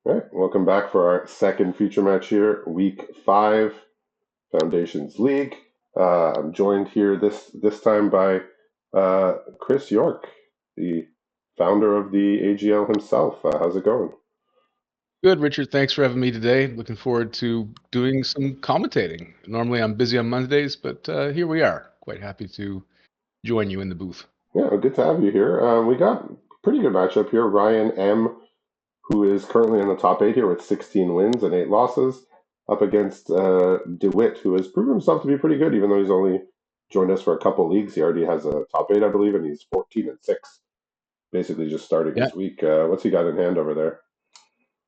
All right, welcome back for our second feature match here, Week 5, Foundations League. I'm joined here this time by Chris York, the founder of the AGL himself. How's it going? Good, Richard. Thanks for having me today. Looking forward to doing some commentating. Normally I'm busy on Mondays, but here we are. Quite happy to join you in the booth. Yeah, well, good to have you here. We got pretty good matchup here. Ryan M, who is currently in the top 8 here with 16 wins and 8 losses, up against DeWitt, who has proven himself to be pretty good, even though he's only joined us for a couple leagues. He already has a top 8, I believe, and he's 14 and 6. Basically just starting Yeah. his week. What's he got in hand over there?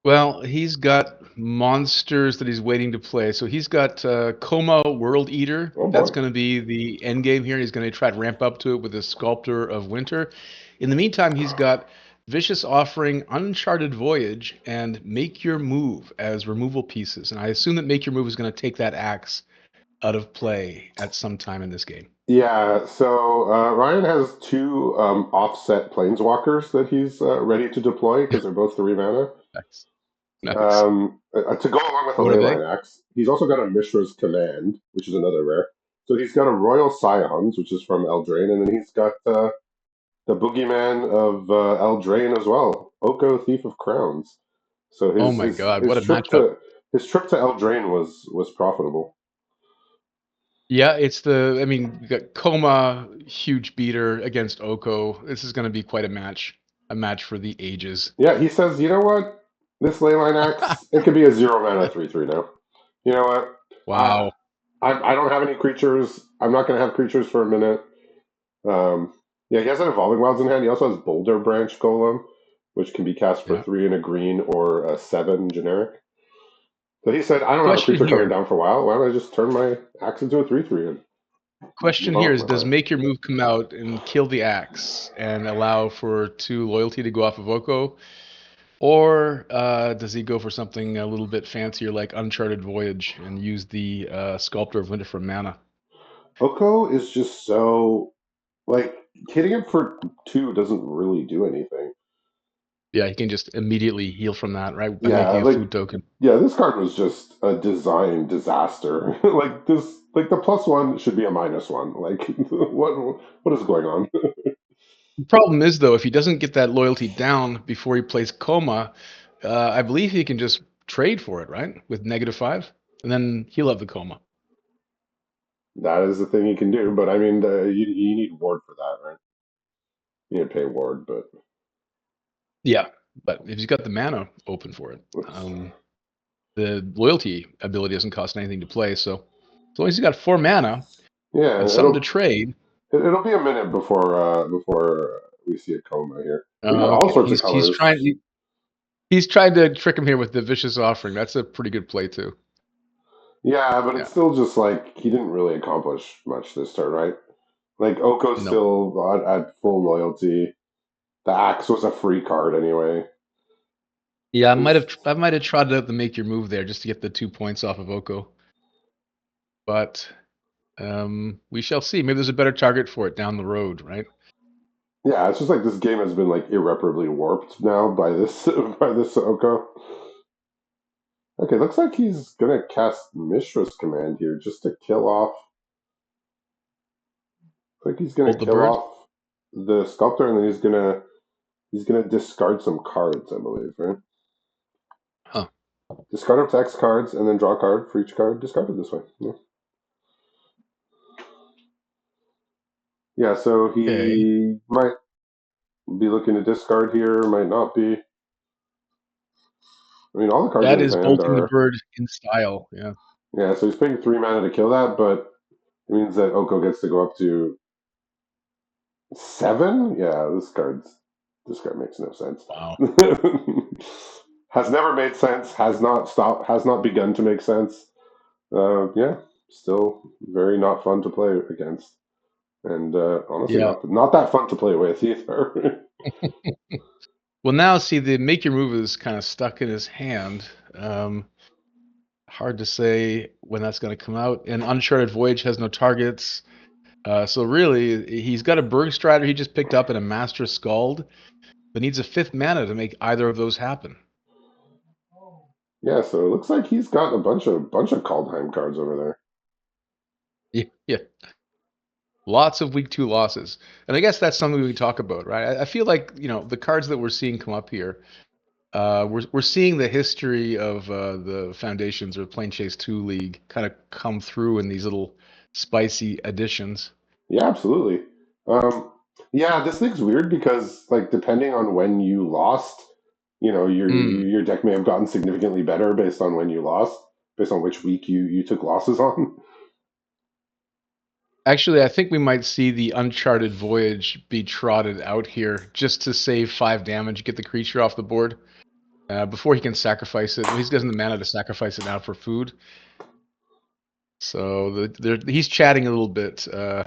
Well, he's got monsters that he's waiting to play. So he's got Coma World Eater. Oh That's boy. going to be the end game here. He's going to try to ramp up to it with his Sculptor of Winter. In the meantime, he's got Vicious Offering, Uncharted Voyage, and Make Your Move as removal pieces. And I assume that Make Your Move is going to take that axe out of play at some time in this game. Yeah, so Ryan has two offset planeswalkers that he's ready to deploy because they're both 3 mana. Nice. Nice. To go along with a What are they? Leyline Axe, he's also got a Mishra's Command, which is another rare. So he's got a Royal Scions, which is from Eldraine, and then he's got the Boogeyman of Eldraine as well, Oko Thief of Crowns. So Oh his my his God, what his a trip matchup. to his trip to Eldraine was profitable. Yeah, I mean, you got Coma, huge beater against Oko. This is going to be quite a match for the ages. Yeah, he says, you know what? This Leyline Axe, it could be a 0 mana 3/3 now. You know what? I Wow. I don't have any creatures. I'm not going to have creatures for a minute. Um, yeah, he has an Evolving Wilds in hand. He also has Boulder Branch Golem, which can be cast for Yeah. 3 and a green or a 7 generic. So he said, I don't have a Question creature coming here. down for a while. Why don't I just turn my axe into a 3/3 and Question move on here with is, my does life? Make Your Move come out and kill the axe and allow for 2 loyalty to go off of Oko? Or does he go for something a little bit fancier like Uncharted Voyage and use the Sculptor of Winter for mana? Oko is just so, like, hitting him for 2 doesn't really do anything. Yeah, he can just immediately heal from that, right? By Yeah, making a like food token. yeah, this card was just a design disaster. Like the +1 should be a -1. Like what is going on? The problem is, though, if he doesn't get that loyalty down before he plays Coma, I believe he can just trade for it, right? With -5, and then he'll have the Coma. That is the thing you can do, but I mean, you need ward for that, right? You need to pay ward, but Yeah, but if he's got the mana open for it, it's, the loyalty ability doesn't cost anything to play. So as long as he's got 4 mana yeah, and something to trade, it'll be a minute before we see a coma here. We got all okay, sorts of colors. he's trying to trick him here with the vicious offering. That's a pretty good play too. Yeah, but Yeah, it's still just like he didn't really accomplish much this turn, right? Like Oko's no, still at full loyalty. The axe was a free card anyway. yeah, It's, I might have tried to make your move there just to get the 2 points off of Oko, but we shall see. Maybe there's a better target for it down the road, right? yeah, it's just like this game has been like irreparably warped now by this by this Oko. Okay, looks like he's gonna cast Mishra's Command here just to kill off. I think he's gonna Hold the kill bird. off the sculptor, and then he's gonna discard some cards, I believe, right? Huh. Discard up to X cards, and then draw a card for each card discarded this way. Yeah, yeah. So Okay. he might be looking to discard here, might not be. I mean, all the cards in That his is hand bolting the are. bird in style. Yeah. Yeah, so he's paying 3 mana to kill that, but it means that Oko gets to go up to 7. Yeah, this card makes no sense. Wow. Has never made sense. Has not stopped. Has not begun to make sense. Yeah, still very not fun to play against, and honestly, Yeah. not that fun to play with either. Well, now see the make your move is kind of stuck in his hand. Hard to say when that's going to come out. And Uncharted Voyage has no targets. So really, he's got a Berg Strider he just picked up and a Master Scald, but needs a 5th mana to make either of those happen. Yeah, so it looks like he's got a bunch of Kaldheim cards over there. Yeah, yeah. Lots of week two losses. And I guess that's something we talk about, right? I feel like, the cards that we're seeing come up here, we're seeing the history of the Foundations or Plane Chase 2 League kind of come through in these little spicy additions. Yeah, absolutely. Um, yeah, this thing's weird because like depending on when you lost, Mm. your deck may have gotten significantly better based on when you lost, based on which week you took losses on. Actually, I think we might see the Uncharted Voyage be trotted out here just to save 5 damage, get the creature off the board before he can sacrifice it. Well, he's getting the mana to sacrifice it now for food. So he's chatting a little bit to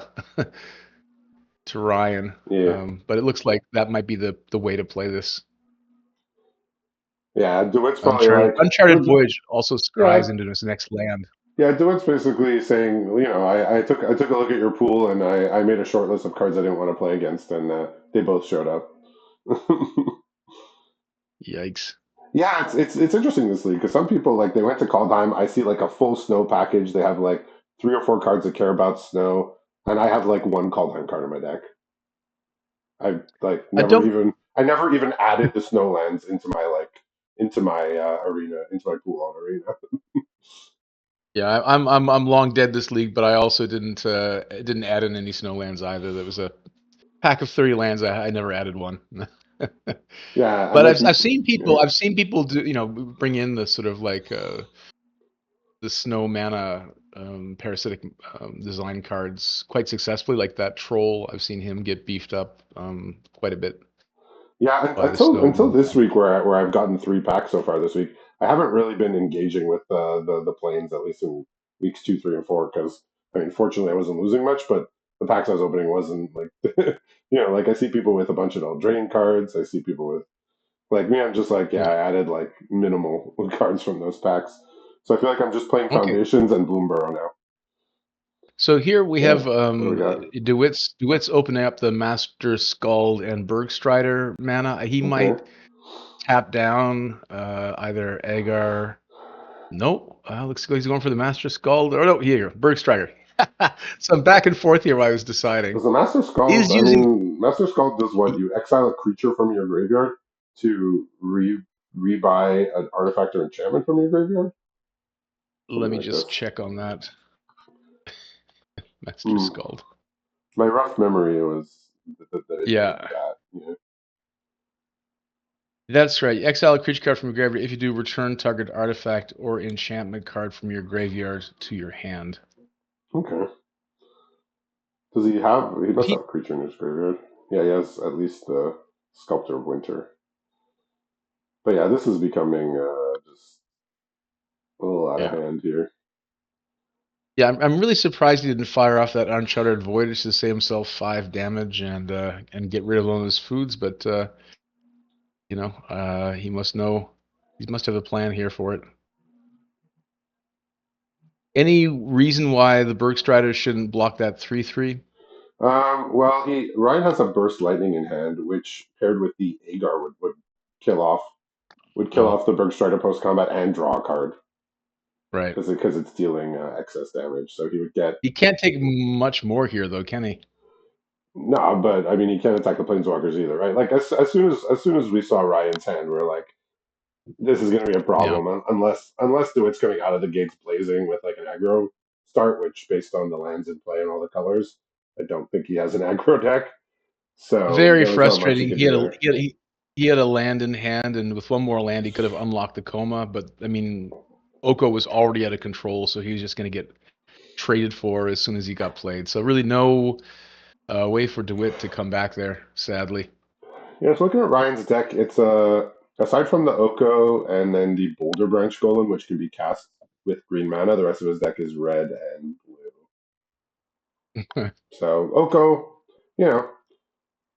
Ryan, Yeah, but it looks like that might be the way to play this. yeah. DeWitt's probably Uncharted like, Uncharted Voyage also yeah, scries into his next land. yeah. DeWitt's basically saying, I took a look at your pool and I made a short list of cards I didn't want to play against, and they both showed up. Yikes. Yeah, it's interesting this league because some people like they went to Kaldheim. I see like a full snow package. They have like 3 or 4 cards that care about snow, and I have like one Kaldheim card in my deck. I like I never don't. even I never even added the snowlands into my arena into my pool on arena. Yeah, I'm long dead this league, but I also didn't add in any snowlands either. There was a pack of 30 lands. I never added one. Yeah, and But like I've seen yeah, people do bring in the sort of like the snow mana parasitic design cards quite successfully. Like that troll, I've seen him get beefed up quite a bit yeah. by the Until snow. this week where I've gotten 3 packs so far this week, I haven't really been engaging with the planes at least in weeks 2, 3, and 4 because I mean fortunately I wasn't losing much, but the packs I was opening wasn't like like I see people with a bunch of Eldraine cards. I see people with like me. I'm just like yeah, Yeah. I added like minimal cards from those packs, so I feel like I'm just playing Okay. Foundations and Bloomburrow now. So here we Yeah, have what do we got? DeWitt's opening up the Master Scald and Bergstrider mana. He Okay. might tap down either Agar. Nope. Looks like he's going for the Master Scald. Or no, here, Bergstrider. So I'm back and forth here while I was deciding. Does the Master Scald? He's I using. mean, Master Scald does what? You exile a creature from your graveyard to rebuy an artifact or enchantment from your graveyard, Let something me like this. just check on that. Master Hmm. Scald. My rough memory was that it did Yeah, that. Yeah. that's right. Exile a creature card from your graveyard. If you do, return target artifact or enchantment card from your graveyard to your hand. Okay. Does he have? He must have He, a creature in his graveyard. Yeah, he has at least the Sculptor of Winter. But yeah, this is becoming just a little out of yeah. hand here. Yeah, I'm really surprised he didn't fire off that Uncharted Voyage to save himself 5 damage and get rid of one of his foods. But he must know. He must have a plan here for it. Any reason why the Bergstrider shouldn't block that 3/3? Well, he Ryan has a Burst Lightning in hand, which paired with the Agar would kill off would kill Oh, off the Bergstrider post combat and draw a card right. because it's dealing excess damage. So he would get He can't take much more here, though, can he? no, but I mean he can't attack the Planeswalkers either, right? Like as soon as we saw Ryan's hand, we are like, this is going to be a Yeah. problem unless DeWitt's coming out of the gates blazing with like an aggro start, which based on the lands in play and all the colors, I don't think he has an aggro deck. So Very there was not much he frustrating. could do there. He had a land in hand, and with one more land, he could have unlocked the coma. But I mean, Oko was already out of control, so he was just going to get traded for as soon as he got played. So really, no way for DeWitt to come back there. Sadly. Yeah, so looking at Ryan's deck, it's aside from the Oko and then the Boulder Branch Golem, which can be cast with green mana, the rest of his deck is red and blue. So you know,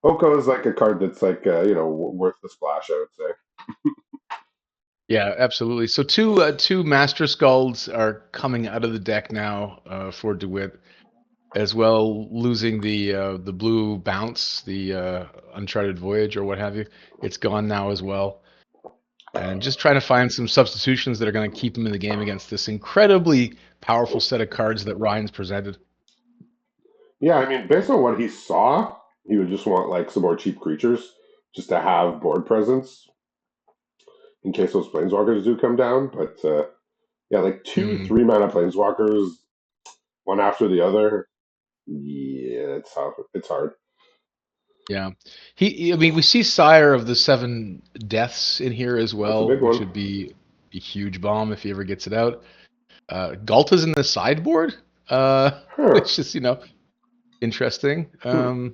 Oko is like a card that's like worth the splash, I would say. Yeah, absolutely. So two Master Skulls are coming out of the deck now for DeWitt, as well losing the blue bounce, the Uncharted Voyage or what have you. It's gone now as well. and just trying to find some substitutions that are going to keep him in the game against this incredibly powerful set of cards that Ryan's presented. Yeah, I mean, based on what he saw, he would just want like some more cheap creatures just to have board presence in case those planeswalkers do come down. But yeah, like two Mm, 3 mana planeswalkers, one after the other. Yeah, it's tough. It's hard. yeah, I mean, we see Sire of the Seven Deaths in here as That's a well, big which one. would be a huge bomb if he ever gets it out. Galta's in the sideboard, Huh. which is interesting. Hmm.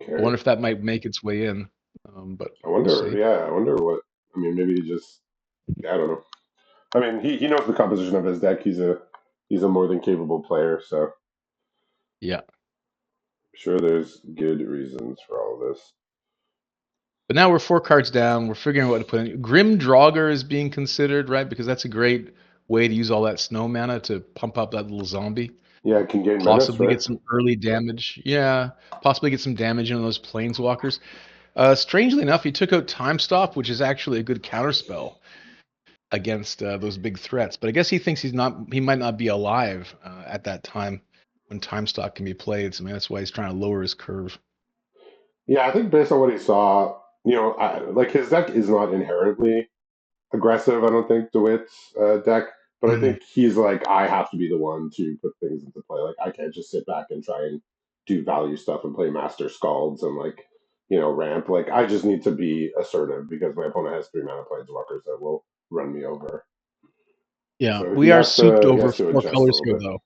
I Okay. wonder if that might make its way in, but I we'll wonder. see. Yeah, I wonder what. I mean, maybe he just. Yeah, I don't know. I mean, he knows the composition of his deck. He's a more than capable player. So I'm Yeah. sure there's good reasons for all of this. But now we're 4 cards down. We're figuring out what to put in. Grim Draugr is being considered, right? Because that's a great way to use all that snow mana to pump up that little zombie. Yeah, it can gain menace, Possibly right? get some early damage. Yeah, possibly get some damage into those planeswalkers. Strangely enough, he took out Time Stop, which is actually a good counterspell against those big threats. But I guess he thinks he might not be alive at that time when Time Stop can be played. So maybe that's why he's trying to lower his curve. Yeah, I think based on what he saw, like his deck is not inherently aggressive. I don't think DeWitt's deck, but I Mhm. think he's like, I have to be the one to put things into play. Like I can't just sit back and try and do value stuff and play Master Scalds and like ramp. Like I just need to be assertive because my opponent has 3 mana planeswalkers that will run me over. Yeah, So we are souped he over has to four adjust a colors little here, bit. though.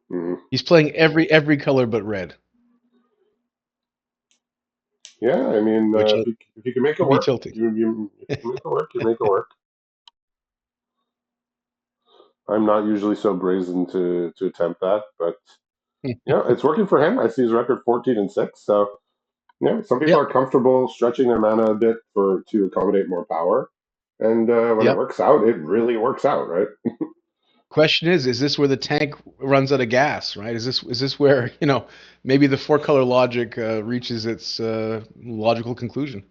Hmm. He's playing every color but red, Yeah, I mean, which if you can make it can be work, tilting. you if you can make it work, you make it work. I'm not usually so brazen to attempt that, but it's working for him. I see his record 14-6. So some people are Yep, comfortable stretching their mana a bit for to accommodate more power, and when it yep. works out, it really works out, right? Question is this where the tank runs out of gas, right? Is this where, maybe the 4 color logic reaches its logical conclusion?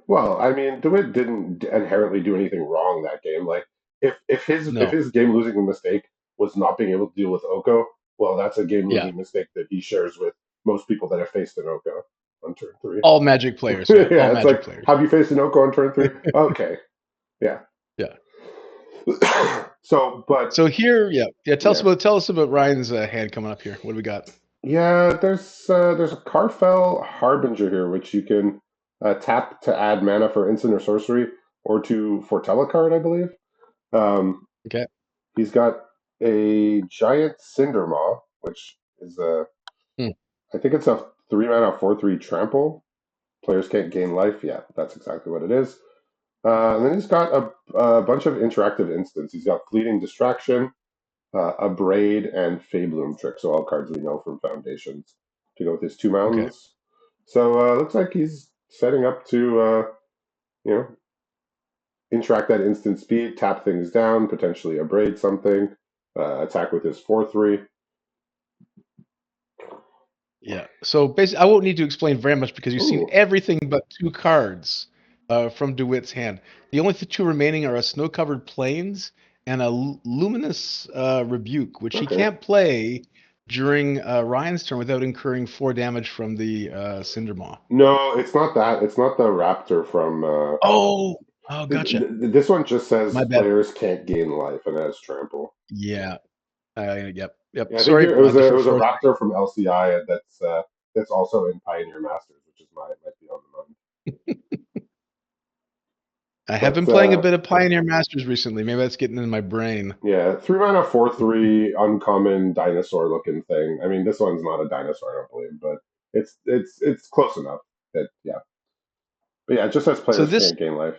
Well, I mean, DeWitt didn't inherently do anything wrong that game. Like, if No. his game losing mistake was not being able to deal with Oko, well, that's a game Yeah. losing mistake that he shares with most people that have faced an Oko on turn three. All Magic players, man. All Yeah, it's Magic like, players. have you faced an Oko on turn three? Okay, yeah. Yeah. So, but So here, yeah. Yeah, yeah, tell us about Ryan's hand coming up here. What do we got? yeah. There's a Carfell Harbinger here, which you can tap to add mana for instant or sorcery, or to foretell a card, I believe. Um, Okay. He's got a giant Cindermaw, which is Hmm. I think it's a 3 mana 4/3 trample. Players can't gain life. Yeah, that's exactly what it is. And then he's got a bunch of interactive instants. He's got Fleeting Distraction, a Braid, and Fabloom Trick. So all cards we know from Foundations to go with his two Okay. mountains. So looks like he's setting up to you know interact that instant speed, tap things down, potentially abrade something, attack with his 4/3. Yeah. So basically, I won't need to explain very much because you've seen Ooh, everything but 2 cards from DeWitt's hand. The only two remaining are a snow-covered plains and a luminous rebuke, which he okay. can't play during Ryan's turn without incurring 4 damage from the Cindermaw. No, it's not that. It's not the Raptor from. Oh, oh, gotcha. This one just My says bad. players can't gain life and has trample. Yeah. Yep. Yep. Yeah, I think Sorry, here my it different was a foresight. Raptor from LCI that's also in Pioneer Masters, which is might be on the mind. I have been But playing a bit of Pioneer Masters recently. Maybe that's getting in my brain. yeah, 3 mana 4/3 uncommon dinosaur looking thing. I mean, this one's not a dinosaur, I don't believe, but it's close enough. That yeah, but yeah, it just says So players this can't gain life.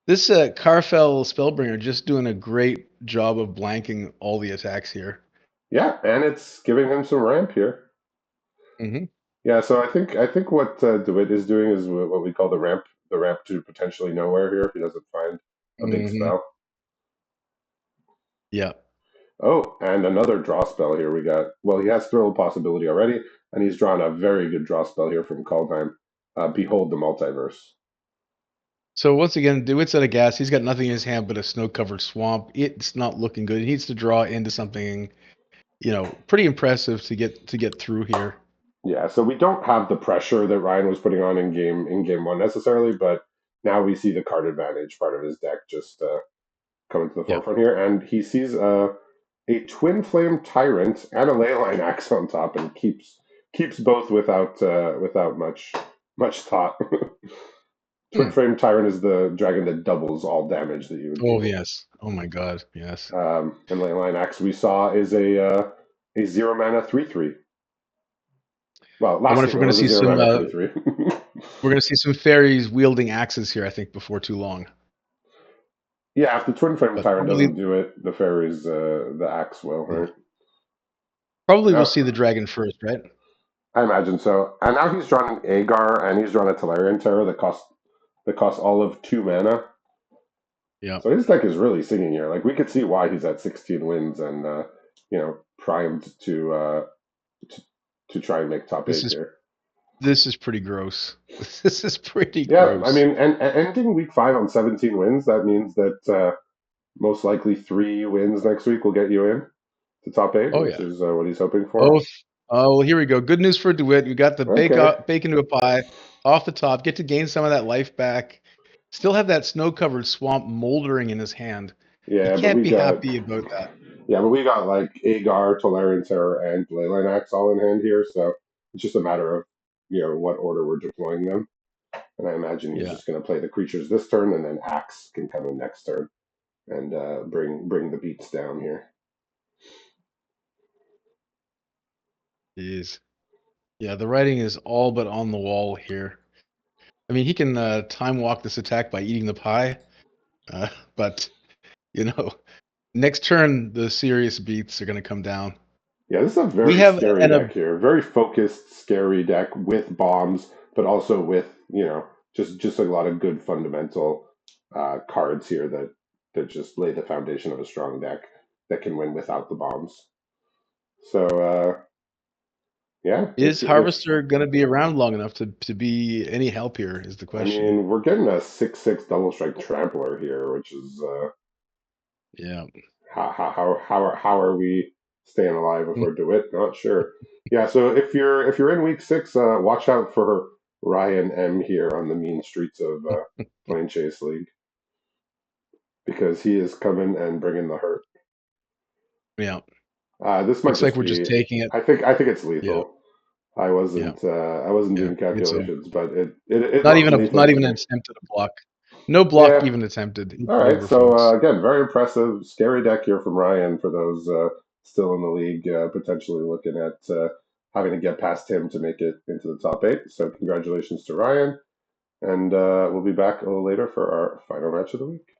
This Carfell Spellbringer just doing a great job of blanking all the attacks here. Yeah, and it's giving him some ramp here. Hmm. Yeah, so I think what DeWitt is doing is what we call the ramp to potentially nowhere here if he doesn't find a big Hmm. spell. Yeah, Oh, and another draw spell here we got. Well, he has throw possibility already, and he's drawn a very good draw spell here from Kaldheim. Behold the multiverse. So once again, DeWitt's out of gas. He's got nothing in his hand but a snow-covered swamp. It's not looking good. He needs to draw into something, pretty impressive to get through here. Yeah, so we don't have the pressure that Ryan was putting on in game one necessarily, but now we see the card advantage part of his deck just coming to the Yeah. forefront here, and he sees a twin flame tyrant and a leyline axe on top, and keeps both without much thought. Twin Hmm. flame tyrant is the dragon that doubles all damage that you would Oh deal. yes. Oh my God. Yes. And leyline axe we saw is a 0 mana 3/3. Well, I last wonder if game we're it going to was a see zero some. mana 3/3. We're going to see some fairies wielding axes here. I think before too long. Yeah, if the Twin Flame But Tyrant probably, doesn't do it, the fairies, the axe will, yeah. right? Probably we'll Now, see the dragon first, right? I imagine so. And now he's drawn an Agar and he's drawn a Telerian Terror that costs all of 2 mana. Yeah. So his deck is really singing here. Like we could see why he's at 16 wins and primed to to try and make top This eight is here. this is pretty gross. This is pretty Yeah, I gross. mean, and ending week five on 17 wins, that means that most likely 3 wins next week will get you in to top eight, Oh which yeah. is what he's hoping for. Oh, oh, well, here we go. Good news for DeWitt. You got the Okay. bake into a pie off the top. Get to gain some of that life back. Still have that snow-covered swamp moldering in his hand. He Yeah, but can't we be got happy about that. like Agar, Tolarian Terror, and Leyline Axe all in hand here, so it's just a matter of what order we're deploying them. And I imagine he's Yeah, just going to play the creatures this turn, and then Axe can come in next turn and bring the beats down here. he is. Yeah, the writing is all but on the wall here. I mean, he can time walk this attack by eating the pie, uh, but you know, next turn the serious beats are going to come down. Yeah, this is a We very have scary an deck here. Very focused, scary deck with bombs, but also with just a lot of good fundamental cards here that just lay the foundation of a strong deck that can win without the bombs. So yeah, Is Harvester going to be around long enough to be any help here? Is the I question. mean we're getting a 6/6 double strike trampler here, which is Yeah. how are we staying alive if we're DeWitt? Not sure. Yeah, so if you're in week six, watch out for Ryan M here on the mean streets of Plane Chase League because he is coming and bringing the hurt. Yeah. This might Looks like just we're just be. taking it. I think it's Yeah. lethal. Yeah. I wasn't Yeah. doing It's a calculations, but it looks lethal not to even an me. attempt at a block. No block Yeah. even attempted. It's All right. over, So folks. again, very impressive, scary deck here from Ryan for those still in the league, potentially looking at having to get past him to make it into the top eight. So congratulations to Ryan, and we'll be back a little later for our final match of the week.